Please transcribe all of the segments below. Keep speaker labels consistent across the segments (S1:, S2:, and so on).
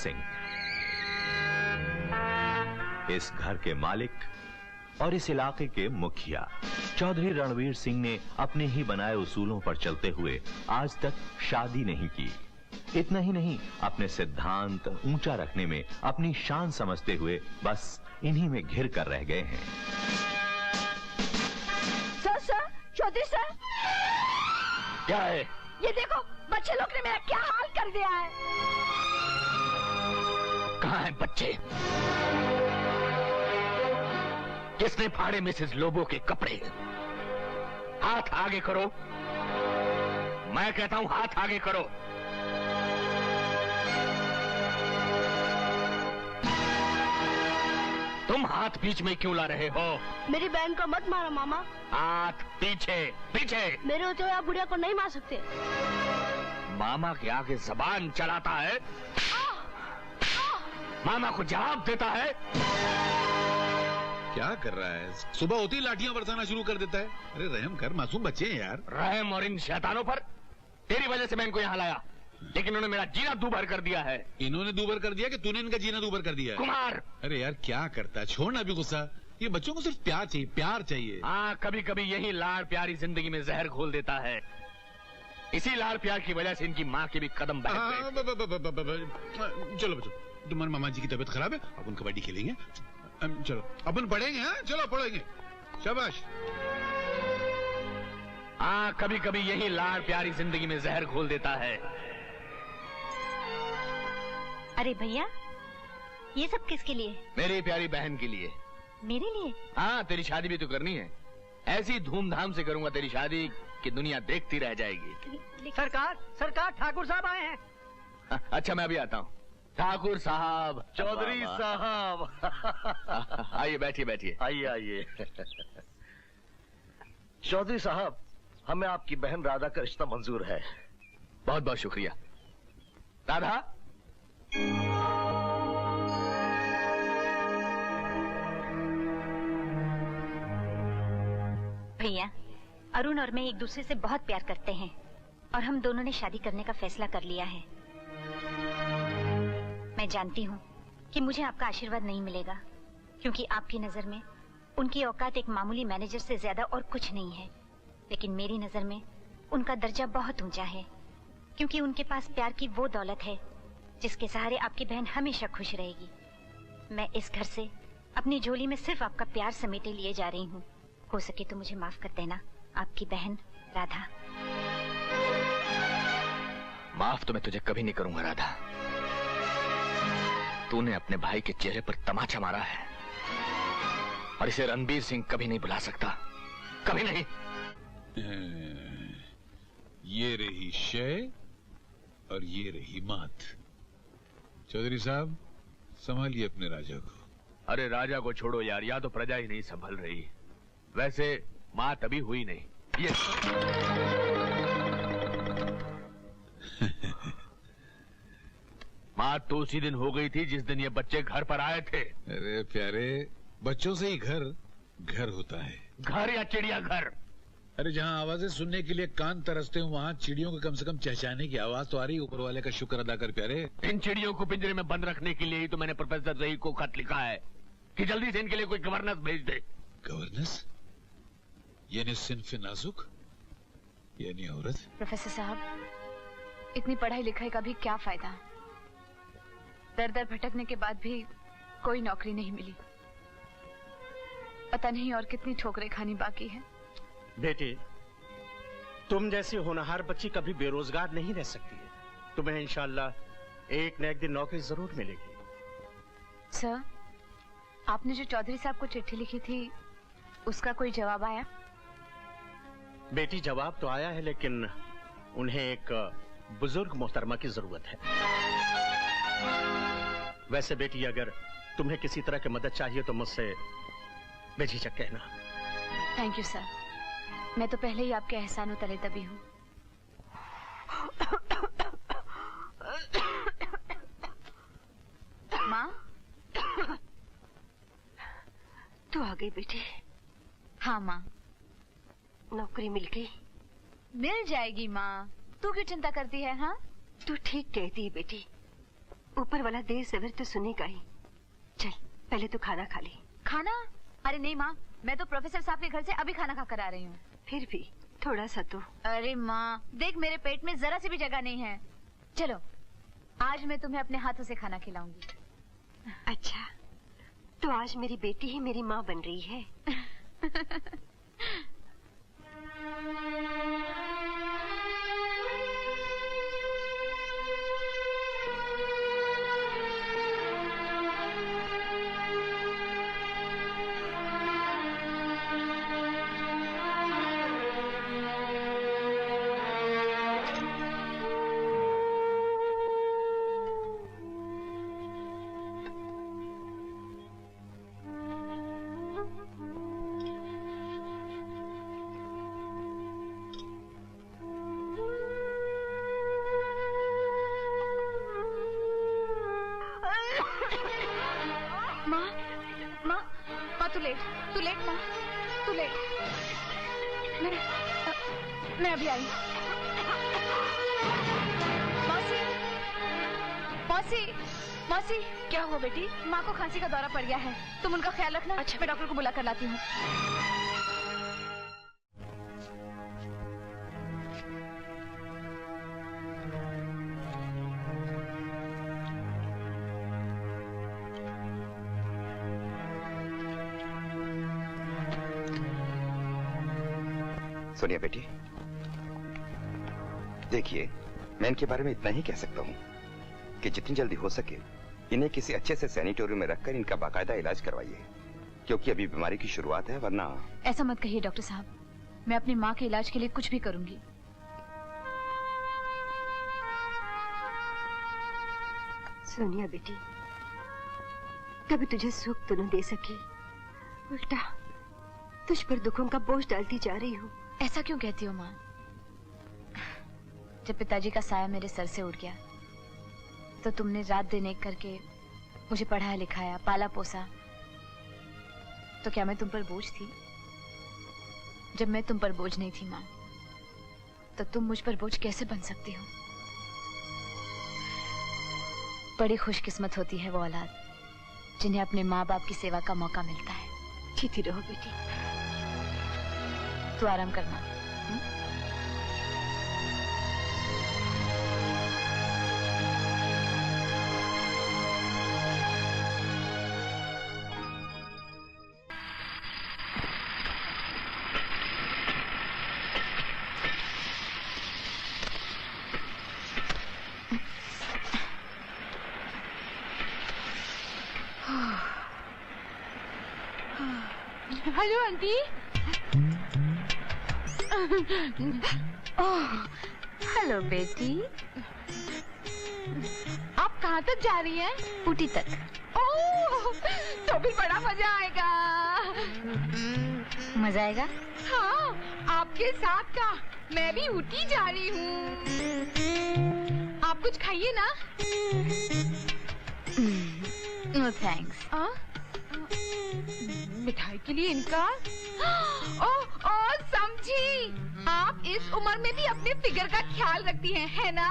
S1: सिंह, इस घर के मालिक और इस इलाके के मुखिया। चौधरी रणवीर सिंह ने अपने ही बनाए उसूलों पर चलते हुए आज तक शादी नहीं की। इतना ही नहीं, अपने सिद्धांत ऊंचा रखने में अपनी शान समझते हुए बस इन्हीं में घिर कर रह गए हैं।
S2: सर, चौधरी सर,
S3: क्या है?
S2: ये देखो, बच्चे लोग ने मेरा क्या हाल कर दिया है।
S3: कहाँ हैं बच्चे? किसने फाड़े मिसेस लोबो के कपड़े? हाथ आगे करो, मैं कहता हूं हाथ आगे करो। तुम हाथ बीच में क्यों ला रहे हो?
S2: मेरी बहन को मत मारो मामा।
S3: हाथ पीछे पीछे।
S2: मेरे होते हुए आप बुढ़िया को नहीं मार सकते।
S3: मामा के आगे जबान चलाता है, मामा को जवाब देता है।
S4: क्या कर रहा है? सुबह होती लाठियां बरसाना शुरू कर देता है। अरे रहम कर, मासूम बच्चे हैं यार।
S3: रहम और इन शैतानों पर? तेरी वजह से मैं इनको यहाँ लाया, लेकिन उन्होंने मेरा जीना दूभर कर दिया है।
S4: इन्होंने दूभर कर दिया कि तूने इनका जीना दूभर कर दिया?
S3: कुमार! अरे
S4: यार क्या करता है, छोड़ना भी गुस्सा। ये बच्चों को सिर्फ प्यार चाहिए, प्यार चाहिए।
S3: हाँ, कभी कभी यही लाड़ प्यारी जिंदगी में जहर घोल देता है। इसी लाड़ प्यार की वजह से इनकी माँ के भी कदम बहक गए।
S4: चलो बच्चों, तुम्हारे मामा जी की तबीयत खराब है, अपन कबड्डी खेलेंगे। चलो अपन पढ़ेंगे। हाँ चलो पढ़ेंगे, शाबाश।
S3: हाँ, कभी कभी यही लाड़ प्यारी जिंदगी में जहर घोल देता है।
S5: अरे भैया, ये सब किसके लिए?
S3: मेरी प्यारी बहन के लिए।
S5: मेरे लिए?
S3: हाँ, तेरी शादी भी तो करनी है। ऐसी धूमधाम से करूंगा तेरी शादी कि दुनिया देखती रह जाएगी।
S6: सरकार ठाकुर साहब आए हैं।
S3: अच्छा, मैं अभी आता हूँ। ठाकुर साहब,
S6: चौधरी साहब,
S3: आइए बैठिए बैठिए।
S6: आइए। चौधरी साहब, हमें आपकी बहन राधा का रिश्ता मंजूर है।
S3: बहुत बहुत शुक्रिया। राधा,
S5: भैया, अरुण और मैं एक दूसरे से बहुत प्यार करते हैं और हम दोनों ने शादी करने का फैसला कर लिया है। मैं जानती हूँ कि मुझे आपका आशीर्वाद नहीं मिलेगा, क्योंकि आपकी नजर में उनकी औकात एक मामूली मैनेजर से ज्यादा और कुछ नहीं है। लेकिन मेरी नजर में उनका दर्जा बहुत ऊंचा है, क्योंकि उनके पास प्यार की वो दौलत है जिसके सहारे आपकी बहन हमेशा खुश रहेगी। मैं इस घर से अपनी झोली में सिर्फ आपका प्यार समेटे लिए जा रही हूँ। हो सके तो मुझे माफ कर देना, आपकी बहन राधा।
S3: माफ तो मैं तुझे कभी नहीं करूंगा राधा। तूने अपने भाई के चेहरे पर तमाचा मारा है और इसे रणबीर सिंह कभी नहीं भुला सकता, कभी नहीं।
S4: ये रही शय और ये रही मात। चौधरी साहब, संभालिए अपने राजा को।
S3: अरे राजा को छोड़ो यार, या तो प्रजा ही नहीं संभल रही। वैसे मात अभी हुई नहीं। ये मात तो उसी दिन हो गई थी जिस दिन ये बच्चे घर पर आए थे।
S4: अरे प्यारे, बच्चों से ही घर होता है।
S3: घर या चिड़ियाघर?
S4: अरे जहाँ आवाजें सुनने के लिए कान तरसते हो, वहाँ चिड़ियों को कम से कम चहचहाने की आवाज तो आ रही है। ऊपर वाले का शुक्र अदा कर प्यारे।
S3: इन चिड़ियों को पिंजरे में बंद रखने के लिए ही तो मैंने प्रोफेसर रही को खत लिखा है कि जल्दी से इनके लिए कोई गवर्नेंस भेज दे।
S4: गवर्नेंस? यानी सिन्फ नाजुक, यानी औरत।
S7: प्रोफेसर साहब, इतनी पढ़ाई लिखाई का भी क्या फायदा? दर दर भटकने के बाद भी कोई नौकरी नहीं मिली। पता नहीं और कितनी ठोकरें खानी बाकी है।
S8: बेटी, तुम जैसी होनहार बच्ची कभी बेरोजगार नहीं रह सकती है। तुम्हें इंशाल्लाह एक न एक दिन नौकरी जरूर मिलेगी।
S7: सर, आपने जो चौधरी साहब को चिट्ठी लिखी थी, उसका कोई जवाब आया?
S8: बेटी, जवाब तो आया है, लेकिन उन्हें एक बुजुर्ग मोहतरमा की जरूरत है। वैसे बेटी, अगर तुम्हें किसी तरह की मदद चाहिए तो मुझसे बेझिझक कहना।
S7: थैंक यू सर, मैं तो पहले ही आपके एहसानों तले दबी हूँ। माँ,
S2: तू आ गई बेटी?
S7: हाँ माँ।
S2: नौकरी मिल गई?
S7: मिल जाएगी माँ, तू क्यों चिंता करती है? हाँ,
S2: तू ठीक कहती है बेटी। ऊपर वाला देर सवेर तो सुनेगा ही। चल पहले तो खाना खा ले।
S7: खाना? अरे नहीं माँ, मैं तो प्रोफेसर साहब के घर से अभी खाना खा कर आ रही हूँ।
S2: फिर भी थोड़ा सा तो।
S7: अरे माँ देख, मेरे पेट में जरा सी भी जगह नहीं है। चलो आज मैं तुम्हें अपने हाथों से खाना खिलाऊंगी।
S2: अच्छा, तो आज मेरी बेटी ही मेरी माँ बन रही है।
S7: तू लेट माँ, तू लेट। मैं अभी आई। मौसी, मौसी, मौसी।
S2: क्या हुआ बेटी?
S7: माँ को खांसी का दौरा पड़ गया है, तुम उनका ख्याल रखना।
S2: अच्छा,
S7: मैं डॉक्टर को बुला कर लाती हूँ।
S9: सोनिया बेटी, देखिए मैं इनके बारे में इतना ही कह सकता हूँ कि जितनी जल्दी हो सके इन्हें किसी अच्छे से सैनिटोरियम में रखकर इनका बाकायदा इलाज करवाइए, क्योंकि अभी बीमारी की शुरुआत है, वरना।
S7: ऐसा मत कहिए डॉक्टर साहब, मैं अपनी माँ के इलाज के लिए कुछ भी करूंगी।
S2: सोनिया बेटी, कभी तुझे सुख तो न दे सकी, उल्टा तुझ पर दुखों का बोझ डालती जा रही हूँ।
S7: ऐसा क्यों कहती हो माँ? जब पिताजी का साया मेरे सर से उड़ गया तो तुमने रात दिन एक करके मुझे पढ़ाया लिखाया, पाला पोसा, तो क्या मैं तुम पर बोझ थी? जब मैं तुम पर बोझ नहीं थी माँ, तो तुम मुझ पर बोझ कैसे बन सकती हो? बड़ी खुशकिस्मत होती है वो औलाद जिन्हें अपने माँ बाप की सेवा का मौका मिलता है।
S2: जीती रहो बेटी।
S7: तू आराम करना।
S2: Hello aunty.
S7: ओह, हेलो बेटी।
S2: आप कहाँ तक जा रही हैं?
S7: ऊटी तक।
S2: ओह, तो भी बड़ा मजा आएगा।
S7: मजा आएगा?
S2: हाँ, आपके साथ का। मैं भी ऊटी जा रही हूँ। आप कुछ खाइए ना।
S7: No thanks.
S2: मिठाई के लिए इनका। ओह, समझी। आप इस उम्र में भी अपने फिगर का ख्याल रखती हैं, है ना?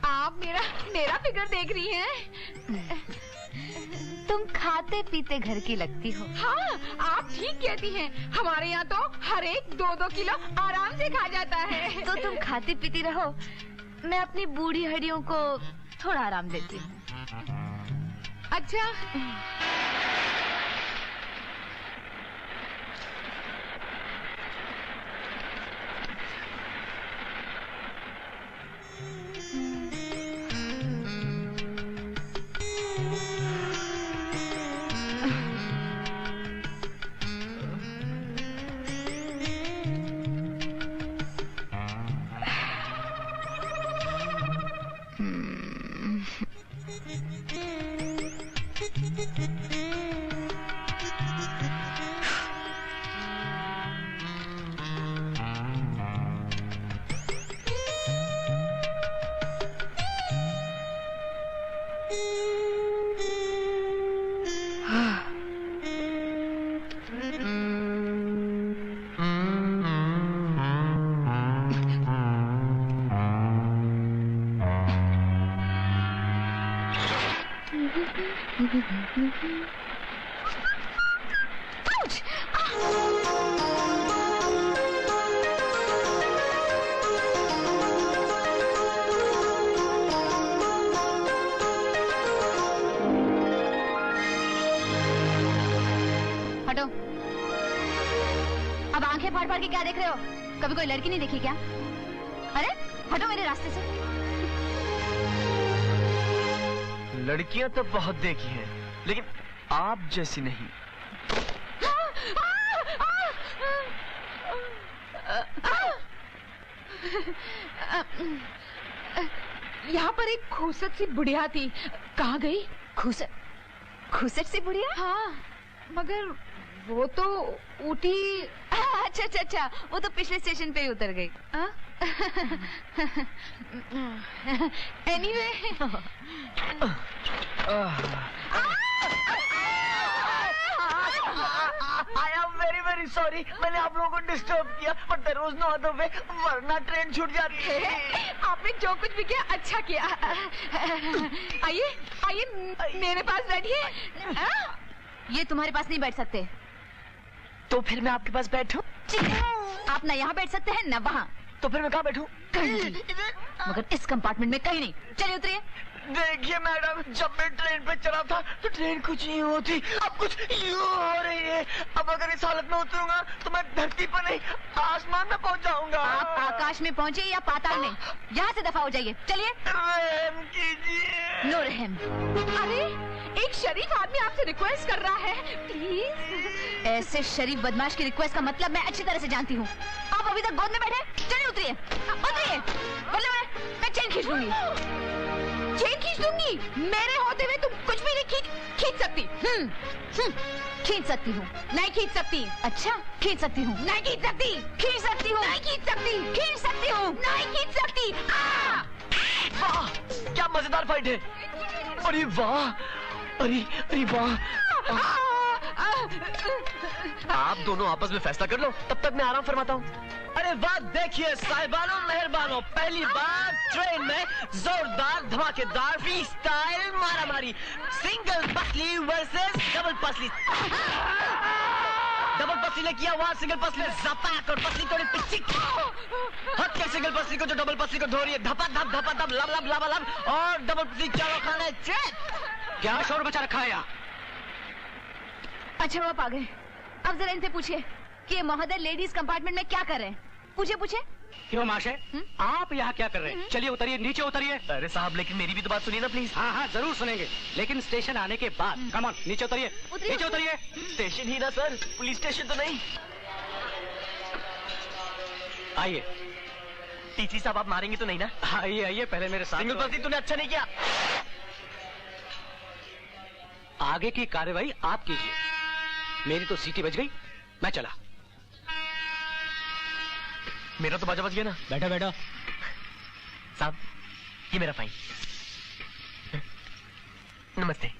S2: आप मेरा फिगर देख रही हैं?
S7: तुम खाते पीते घर की लगती हो।
S2: हाँ, आप ठीक कहती हैं। हमारे यहाँ तो हर एक 2-2 किलो आराम से खा जाता है।
S7: तो तुम खाती पीती रहो, मैं अपनी बूढ़ी हड्डियों को थोड़ा आराम देती हूँ।
S2: अच्छा।
S7: हटो। अब आंखें फाड़ फाड़ के क्या देख रहे हो? कभी कोई लड़की नहीं देखी क्या? अरे हटो मेरे रास्ते से।
S6: लड़कियां तो बहुत देखी हैं, लेकिन आप जैसी नहीं।
S7: यहाँ पर एक खूसट सी बुढ़िया थी, कहाँ गई? खूसट? खूसट सी बुढ़िया? हाँ, मगर वो तो उठी। अच्छा अच्छा अच्छा, वो तो पिछले स्टेशन पे ही उतर गई। Anyway
S6: I am very very sorry, मैंने आप लोगों को डिस्टर्ब किया, but there was no other way, वरना ट्रेन छूट जाती है।
S7: आपने जो कुछ भी किया अच्छा किया। आइए आइए मेरे पास बैठिए। ये तुम्हारे पास नहीं बैठ सकते।
S6: तो फिर मैं आपके पास बैठूं?
S7: आप ना यहाँ बैठ सकते हैं ना वहाँ।
S6: तो फिर मैं कहाँ बैठूं?
S7: कहीं मगर इस कंपार्टमेंट में कहीं नहीं। चलिए उतरिए।
S6: देखिए मैडम, जब मैं ट्रेन पे चढ़ा था तो ट्रेन कुछ यूं होती, अब कुछ यूं हो रही है। अब अगर इस हालत में उतरूंगा तो मैं धरती पर नहीं आसमान में पहुंच जाऊंगा।
S7: आप आकाश में पहुंचे या पाताल में, यहाँ से दफा हो जाइए। चलिए।
S6: रहम कीजिए।
S7: नो रहम। अरे एक शरीफ आदमी आपसे रिक्वेस्ट कर रहा है, प्लीज। ऐसे शरीफ बदमाश की रिक्वेस्ट का मतलब मैं अच्छी तरह से जानती हूँ। आप अभी तक गोद में बैठे। चलिए उतरिए उतरिए, वरना मैं चेन खींच लूंगी। चेन खींच दूंगी? मेरे होते हुए तुम कुछ भी नहीं खींच सकती। खींच सकती हूँ। नहीं खींच सकती। अच्छा खींच सकती हूँ। नहीं खींच सकती। खींच सकती हूँ। नहीं खींच सकती। खींच सकती हूँ। नहीं खींच सकती।
S6: वाह क्या मजेदार फाइट है। अरे वाह, अरे अरे वाह। आप दोनों आपस में फैसला कर लो, तब तक मैं आराम फरमाता हूँ। अरे वाह, देखिए साहिबानों मेहरबानों, पहली बार ट्रेन में जोरदार धमाकेदार फ्री स्टाइल मारामारी। सिंगल पसली वर्सेस डबल पसली। डबल पसली ने किया वार सिंगल पसली में जपाक और पसली थोड़ी पिचिक। हक के सिंगल पसली को जो डबल पसली को धो रही है, धपा धप लब लब लबा लब, और डबल पसली चारों खाने चेक। क्या शोर मचा रखा है यहाँ?
S7: अच्छा वो आप आ गए। अब जरा इनसे पूछिए कि ये महोदय लेडीज कंपार्टमेंट में क्या कर रहे हैं। पूछिए पूछिए।
S10: क्यों माशे, आप यहाँ क्या कर रहे हैं? चलिए उतरिए, नीचे उतरिए।
S6: अरे साहब, लेकिन मेरी भी तो बात सुनिए ना प्लीज।
S10: हाँ हाँ जरूर सुनेंगे, लेकिन स्टेशन आने के बाद। कम ऑन, नीचे उतरिए। नीचे उतरिए।
S6: स्टेशन ही ना सर, पुलिस स्टेशन तो नहीं।
S10: आइए।
S6: टीची साहब आप मारेंगे तो नहीं ना?
S10: आइए आइए, पहले मेरे साथ।
S6: सिंगल पसली तूने अच्छा नहीं किया।
S10: आगे की कार्रवाई आप कीजिए। मेरी तो सीटी बज गई, मैं चला।
S6: मेरा तो बाजा बज गया ना।
S10: बैठा बैठा।
S6: साहब ये मेरा फाइन। नमस्ते।